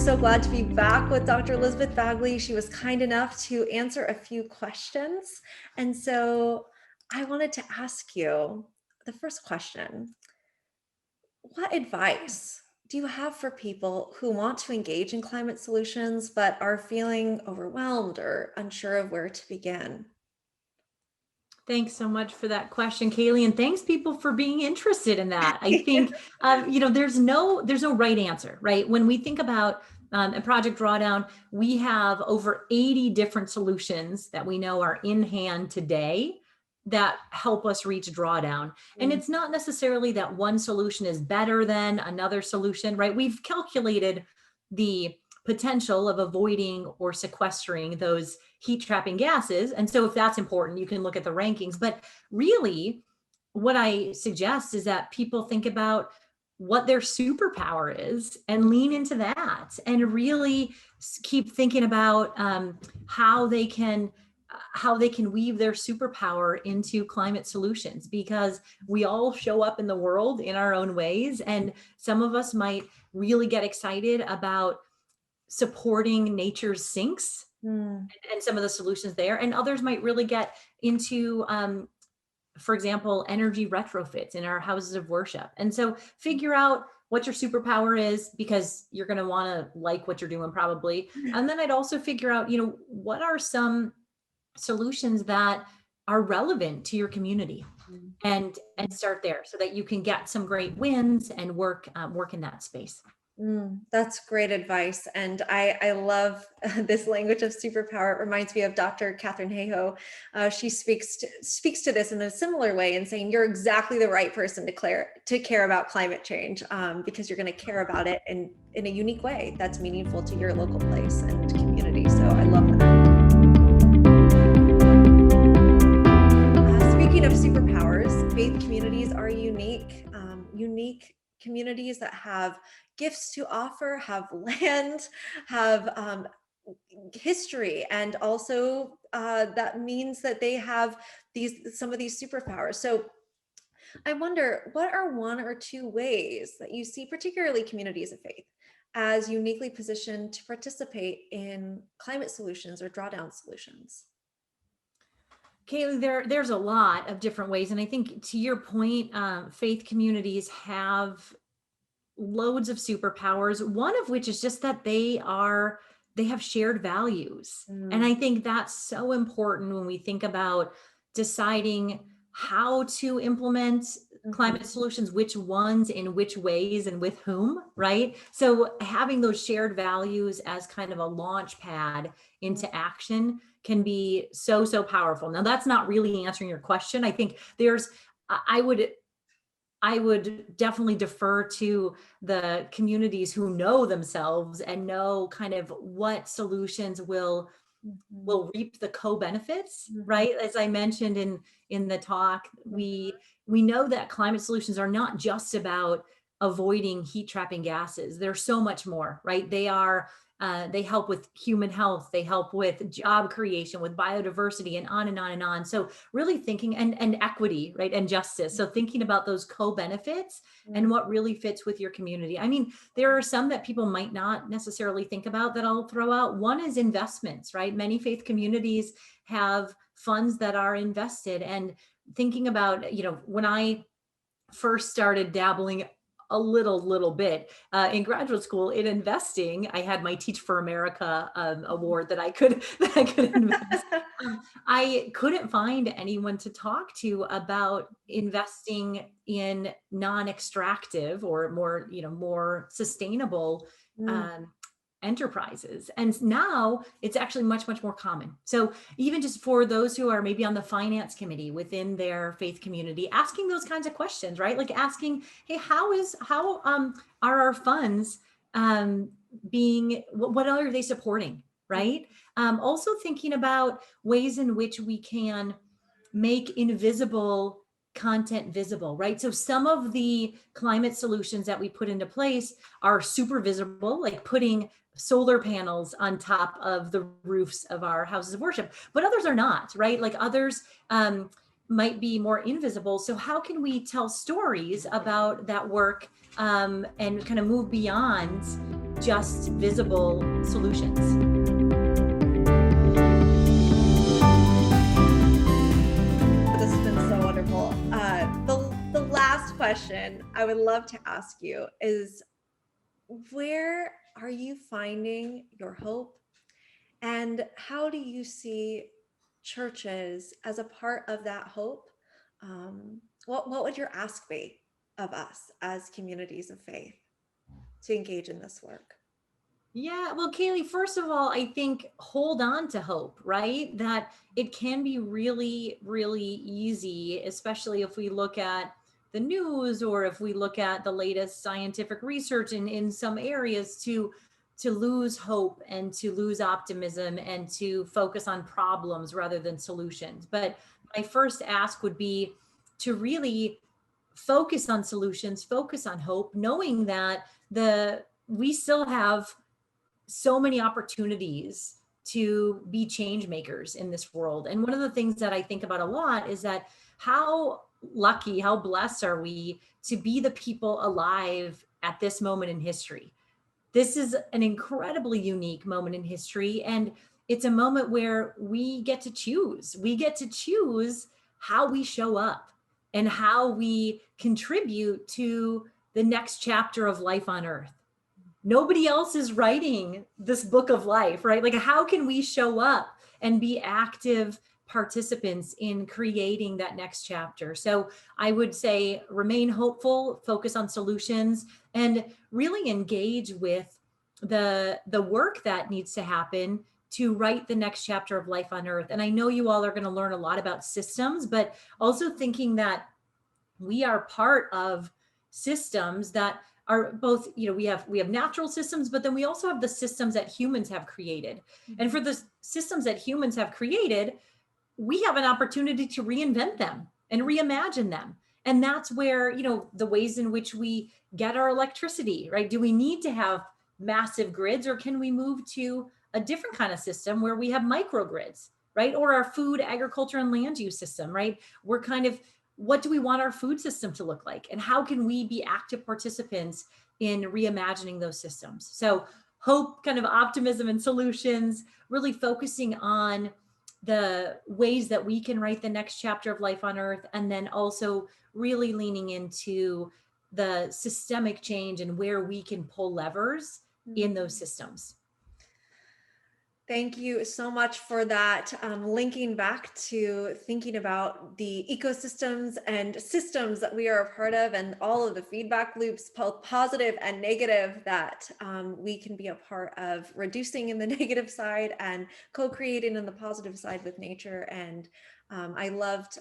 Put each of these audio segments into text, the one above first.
so glad to be back with Dr. Elizabeth Bagley. She was kind enough to answer a few questions. And so I wanted to ask you the first question. What advice do you have for people who want to engage in climate solutions but are feeling overwhelmed or unsure of where to begin? Thanks so much for that question, Kaley, and thanks people for being interested in that. I think there's no right answer, right? When we think about a Project Drawdown, we have over 80 different solutions that we know are in hand today that help us reach drawdown. And it's not necessarily that one solution is better than another solution, right? We've calculated the potential of avoiding or sequestering those heat trapping gases. And so if that's important, you can look at the rankings. But really, what I suggest is that people think about what their superpower is and lean into that and really keep thinking about how they can weave their superpower into climate solutions, because we all show up in the world in our own ways. And some of us might really get excited about supporting nature's sinks and some of the solutions there. And others might really get into, for example, energy retrofits in our houses of worship. And so figure out what your superpower is, because you're going to want to like what you're doing probably. And then I'd also figure out, what are some solutions that are relevant to your community and start there so that you can get some great wins and work in that space. That's great advice. And I love this language of superpower. It reminds me of Dr. Casenhiser. She speaks to this in a similar way in saying you're exactly the right person to care about climate change because you're going to care about it in a unique way that's meaningful to your local place and community. So I love that. Speaking of superpowers, faith communities are unique communities that have gifts to offer, have land, have history, and also that means that they have some of these superpowers. So I wonder, what are one or two ways that you see particularly communities of faith as uniquely positioned to participate in climate solutions or drawdown solutions? Kaley, there's a lot of different ways. And I think to your point, faith communities have loads of superpowers, one of which is just that they have shared values. And I think that's so important when we think about deciding how to implement climate solutions, which ones in which ways and with whom, right? So having those shared values as kind of a launch pad into action can be so powerful. Now, that's not really answering your question. I think I would definitely defer to the communities who know themselves and know kind of what solutions will reap the co-benefits, right? As I mentioned in the talk, we know that climate solutions are not just about avoiding heat trapping gases. There's so much more, right? They help with human health, they help with job creation, with biodiversity, and on and on and on. So really thinking and equity, right? And justice. So thinking about those co-benefits and what really fits with your community. I mean, there are some that people might not necessarily think about that I'll throw out. One is investments, right? Many faith communities have funds that are invested, and thinking about, when I first started dabbling a little bit in graduate school in investing, I had my Teach for America award that I could invest. I couldn't find anyone to talk to about investing in non-extractive or more sustainable enterprises. And now it's actually much more common. So even just for those who are maybe on the finance committee within their faith community, asking those kinds of questions, right? Like asking, hey, how are our funds what are they supporting, right? Also thinking about ways in which we can make invisible content visible, right? So some of the climate solutions that we put into place are super visible, like putting solar panels on top of the roofs of our houses of worship, but others are not, right? Like others might be more invisible. So how can we tell stories about that work and kind of move beyond just visible solutions. This has been so wonderful. The last question I would love to ask you is, where are you finding your hope, and how do you see churches as a part of that hope? What would your ask be of us as communities of faith to engage in this work? Yeah, well, Kaley, first of all, I think hold on to hope, right? That it can be really, really easy, especially if we look at the news or if we look at the latest scientific research in some areas to lose hope and to lose optimism and to focus on problems rather than solutions. But my first ask would be to really focus on solutions, focus on hope, knowing that we still have so many opportunities to be change makers in this world. And one of the things that I think about a lot is that how lucky, how blessed are we to be the people alive at this moment in history? This is an incredibly unique moment in history. And it's a moment where we get to choose. We get to choose how we show up and how we contribute to the next chapter of life on earth. Nobody else is writing this book of life, right? Like, how can we show up and be active participants in creating that next chapter? So I would say remain hopeful, focus on solutions, and really engage with the work that needs to happen to write the next chapter of life on earth. And I know you all are going to learn a lot about systems, but also thinking that we are part of systems that are both, we have natural systems, but then we also have the systems that humans have created. And for the systems that humans have created, we have an opportunity to reinvent them and reimagine them. And that's where, the ways in which we get our electricity, right? Do we need to have massive grids, or can we move to a different kind of system where we have microgrids, right? Or our food, agriculture, and land use system, right? We're kind of, what do we want our food system to look like? And how can we be active participants in reimagining those systems? So hope, kind of optimism and solutions, really focusing on the ways that we can write the next chapter of life on earth, and then also really leaning into the systemic change and where we can pull levers in those systems. Thank you so much for that. Linking back to thinking about the ecosystems and systems that we are a part of, and all of the feedback loops, both positive and negative, that we can be a part of reducing in the negative side and co-creating in the positive side with nature. And I loved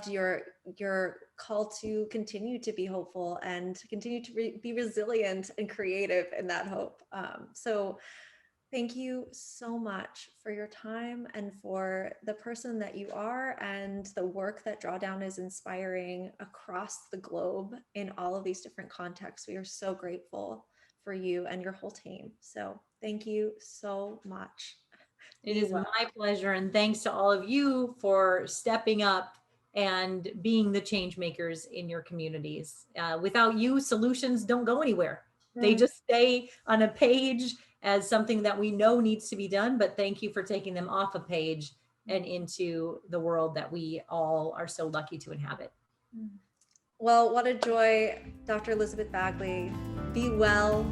your call to continue to be hopeful and to continue to be resilient and creative in that hope. So thank you so much for your time and for the person that you are and the work that Drawdown is inspiring across the globe in all of these different contexts. We are so grateful for you and your whole team. So thank you so much. It is my pleasure. And thanks to all of you for stepping up and being the change makers in your communities. Without you, solutions don't go anywhere. They just stay on a page as something that we know needs to be done, but thank you for taking them off a page and into the world that we all are so lucky to inhabit. Well, what a joy, Dr. Elizabeth Bagley. Be well,